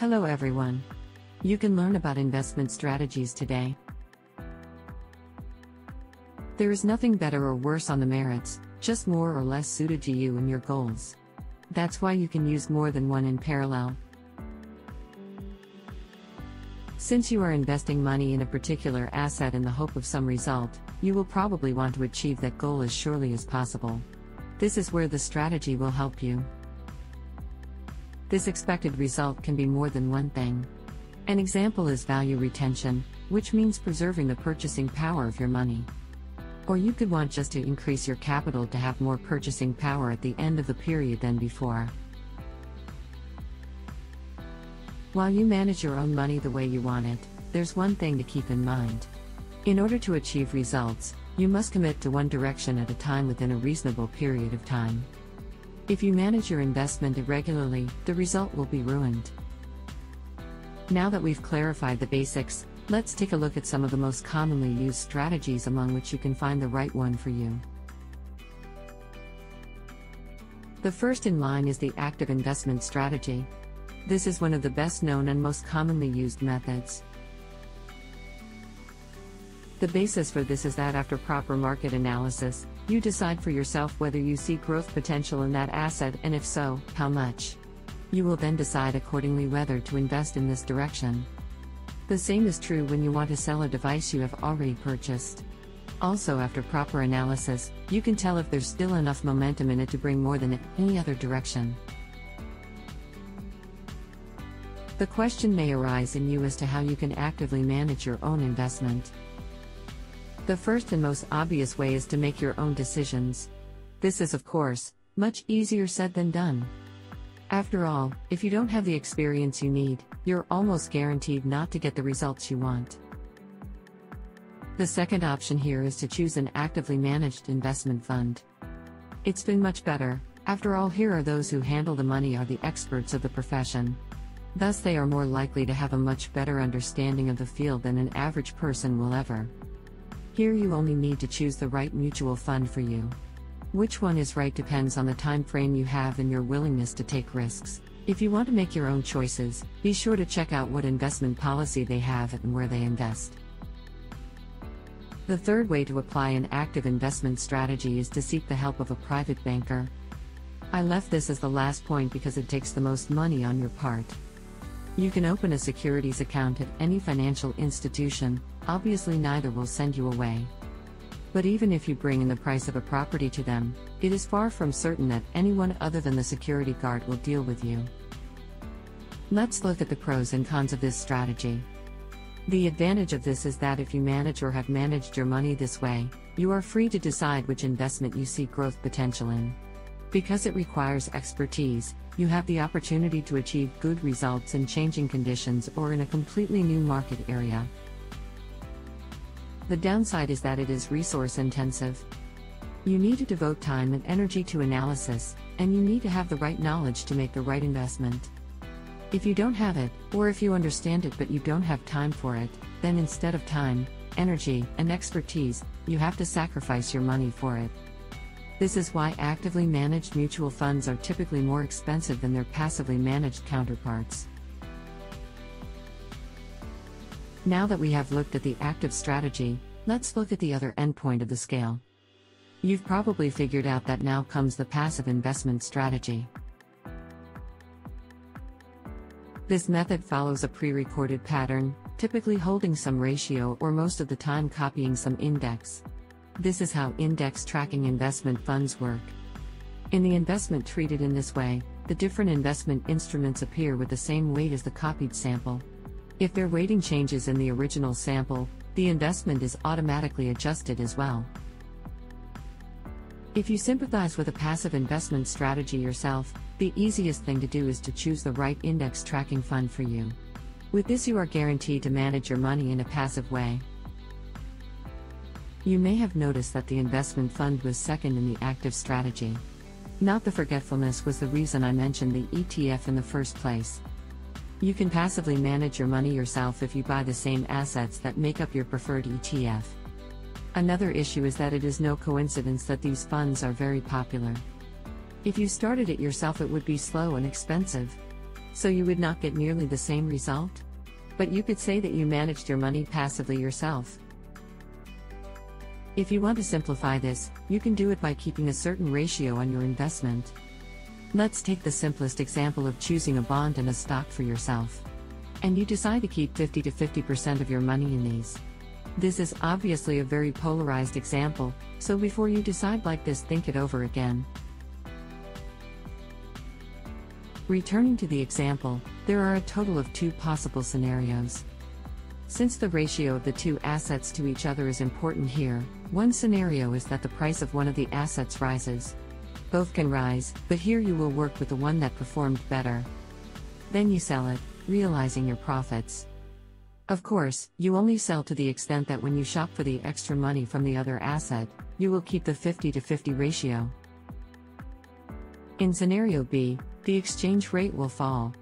Hello everyone. You can learn about investment strategies today. There is nothing better or worse on the merits, just more or less suited to you and your goals. That's why you can use more than one in parallel. Since you are investing money in a particular asset in the hope of some result, you will probably want to achieve that goal as surely as possible. This is where the strategy will help you. This expected result can be more than one thing. An example is value retention, which means preserving the purchasing power of your money. Or you could want just to increase your capital to have more purchasing power at the end of the period than before. While you manage your own money the way you want it, there's one thing to keep in mind. In order to achieve results, you must commit to one direction at a time within a reasonable period of time. If you manage your investment irregularly, the result will be ruined. Now that we've clarified the basics, let's take a look at some of the most commonly used strategies among which you can find the right one for you. The first in line is the active investment strategy. This is one of the best known and most commonly used methods. The basis for this is that after proper market analysis, you decide for yourself whether you see growth potential in that asset and if so, how much. You will then decide accordingly whether to invest in this direction. The same is true when you want to sell a device you have already purchased. Also, after proper analysis, you can tell if there's still enough momentum in it to bring more than any other direction. The question may arise in you as to how you can actively manage your own investment. The first and most obvious way is to make your own decisions. This is, of course, much easier said than done. After all, if you don't have the experience you need, you're almost guaranteed not to get the results you want. The second option here is to choose an actively managed investment fund. It's been much better. After all, here are those who handle the money are the experts of the profession. Thus they are more likely to have a much better understanding of the field than an average person will ever. Here you only need to choose the right mutual fund for you. Which one is right depends on the time frame you have and your willingness to take risks. If you want to make your own choices, be sure to check out what investment policy they have and where they invest. The third way to apply an active investment strategy is to seek the help of a private banker. I left this as the last point because it takes the most money on your part. You can open a securities account at any financial institution, obviously neither will send you away. But even if you bring in the price of a property to them, it is far from certain that anyone other than the security guard will deal with you. Let's look at the pros and cons of this strategy. The advantage of this is that if you manage or have managed your money this way, you are free to decide which investment you see growth potential in. Because it requires expertise, you have the opportunity to achieve good results in changing conditions or in a completely new market area. The downside is that it is resource intensive. You need to devote time and energy to analysis, and you need to have the right knowledge to make the right investment. If you don't have it, or if you understand it but you don't have time for it, then instead of time, energy, and expertise, you have to sacrifice your money for it. This is why actively managed mutual funds are typically more expensive than their passively managed counterparts. Now that we have looked at the active strategy, let's look at the other endpoint of the scale. You've probably figured out that now comes the passive investment strategy. This method follows a pre-recorded pattern, typically holding some ratio or most of the time copying some index. This is how index tracking investment funds work. In the investment treated in this way, the different investment instruments appear with the same weight as the copied sample. If their weighting changes in the original sample, the investment is automatically adjusted as well. If you sympathize with a passive investment strategy yourself, the easiest thing to do is to choose the right index tracking fund for you. With this you are guaranteed to manage your money in a passive way. You may have noticed that the investment fund was second in the active strategy. Not the forgetfulness was the reason I mentioned the ETF in the first place. You can passively manage your money yourself if you buy the same assets that make up your preferred ETF. Another issue is that it is no coincidence that these funds are very popular. If you started it yourself, it would be slow and expensive. So you would not get nearly the same result? But you could say that you managed your money passively yourself. If you want to simplify this, you can do it by keeping a certain ratio on your investment. Let's take the simplest example of choosing a bond and a stock for yourself. And you decide to keep 50 to 50% of your money in these. This is obviously a very polarized example, so before you decide like this, think it over again. Returning to the example, there are a total of 2 possible scenarios. Since the ratio of the 2 assets to each other is important here, one scenario is that the price of one of the assets rises. Both can rise, but here you will work with the one that performed better. Then you sell it, realizing your profits. Of course, you only sell to the extent that when you shop for the extra money from the other asset, you will keep the 50 to 50 ratio. In scenario B, the exchange rate will fall.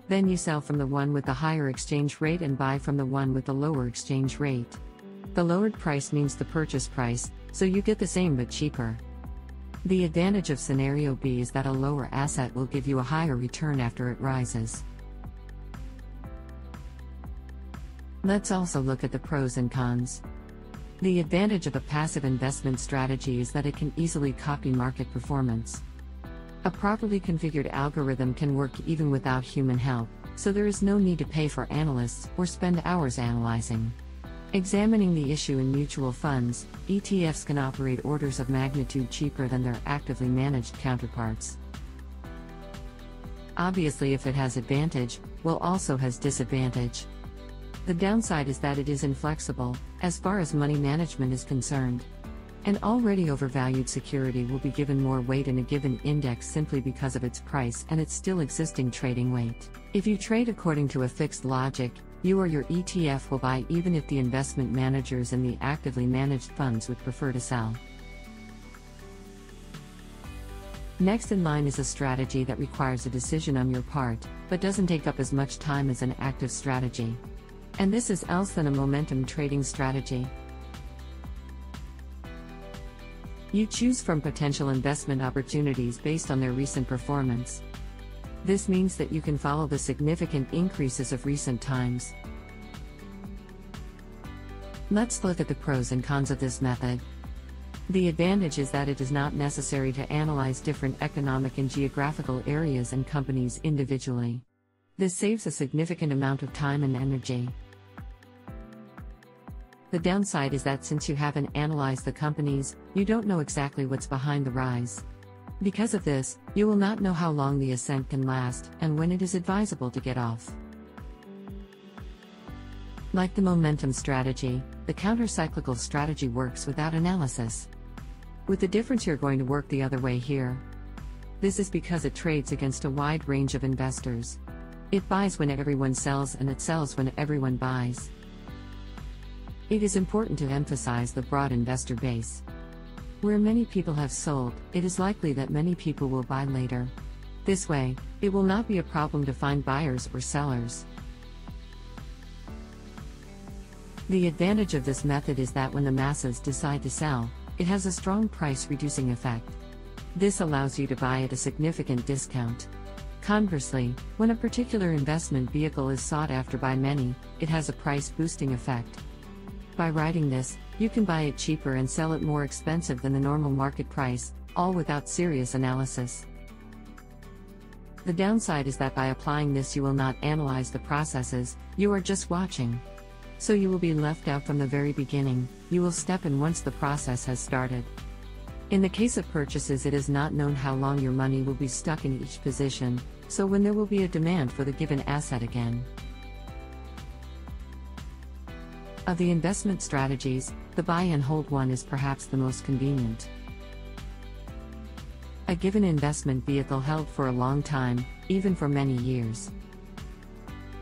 Then you sell from the one with the higher exchange rate and buy from the one with the lower exchange rate. The lowered price means the purchase price, so you get the same but cheaper. The advantage of scenario B is that a lower asset will give you a higher return after it rises. Let's also look at the pros and cons. The advantage of a passive investment strategy is that it can easily copy market performance. A properly configured algorithm can work even without human help, so there is no need to pay for analysts or spend hours analyzing. Examining the issue in mutual funds, ETFs can operate orders of magnitude cheaper than their actively managed counterparts. Obviously, if it has advantage, well, also has disadvantage. The downside is that it is inflexible, as far as money management is concerned. An already overvalued security will be given more weight in a given index simply because of its price and its still existing trading weight. If you trade according to a fixed logic, you or your ETF will buy even if the investment managers in the actively managed funds would prefer to sell. Next in line is a strategy that requires a decision on your part, but doesn't take up as much time as an active strategy. And this is else than a momentum trading strategy. You choose from potential investment opportunities based on their recent performance. This means that you can follow the significant increases of recent times. Let's look at the pros and cons of this method. The advantage is that it is not necessary to analyze different economic and geographical areas and companies individually. This saves a significant amount of time and energy. The downside is that since you haven't analyzed the companies, you don't know exactly what's behind the rise. Because of this, you will not know how long the ascent can last and when it is advisable to get off. Like the momentum strategy, the counter-cyclical strategy works without analysis. With the difference you're going to work the other way here. This is because it trades against a wide range of investors. It buys when everyone sells and it sells when everyone buys. It is important to emphasize the broad investor base. Where many people have sold, it is likely that many people will buy later. This way, it will not be a problem to find buyers or sellers. The advantage of this method is that when the masses decide to sell, it has a strong price-reducing effect. This allows you to buy at a significant discount. Conversely, when a particular investment vehicle is sought after by many, it has a price-boosting effect. By writing this, you can buy it cheaper and sell it more expensive than the normal market price, all without serious analysis. The downside is that by applying this you will not analyze the processes, you are just watching. So you will be left out from the very beginning, you will step in once the process has started. In the case of purchases, it is not known how long your money will be stuck in each position, so when there will be a demand for the given asset again. Of the investment strategies, the buy and hold one is perhaps the most convenient. A given investment vehicle held for a long time, even for many years.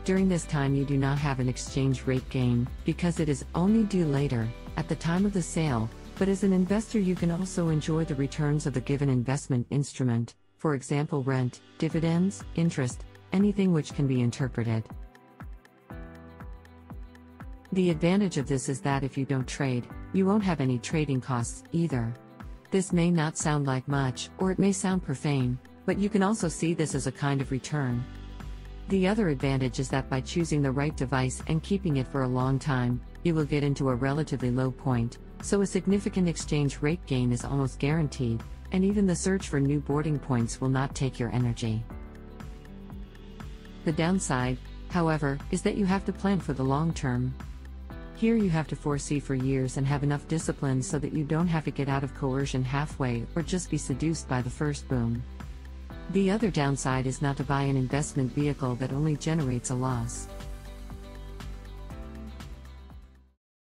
During this time you do not have an exchange rate gain, because it is only due later, at the time of the sale, but as an investor you can also enjoy the returns of the given investment instrument, for example rent, dividends, interest, anything which can be interpreted. The advantage of this is that if you don't trade, you won't have any trading costs either. This may not sound like much, or it may sound profane, but you can also see this as a kind of return. The other advantage is that by choosing the right device and keeping it for a long time, you will get into a relatively low point, so a significant exchange rate gain is almost guaranteed, and even the search for new boarding points will not take your energy. The downside, however, is that you have to plan for the long term. Here you have to foresee for years and have enough discipline so that you don't have to get out of coercion halfway or just be seduced by the first boom. The other downside is not to buy an investment vehicle that only generates a loss.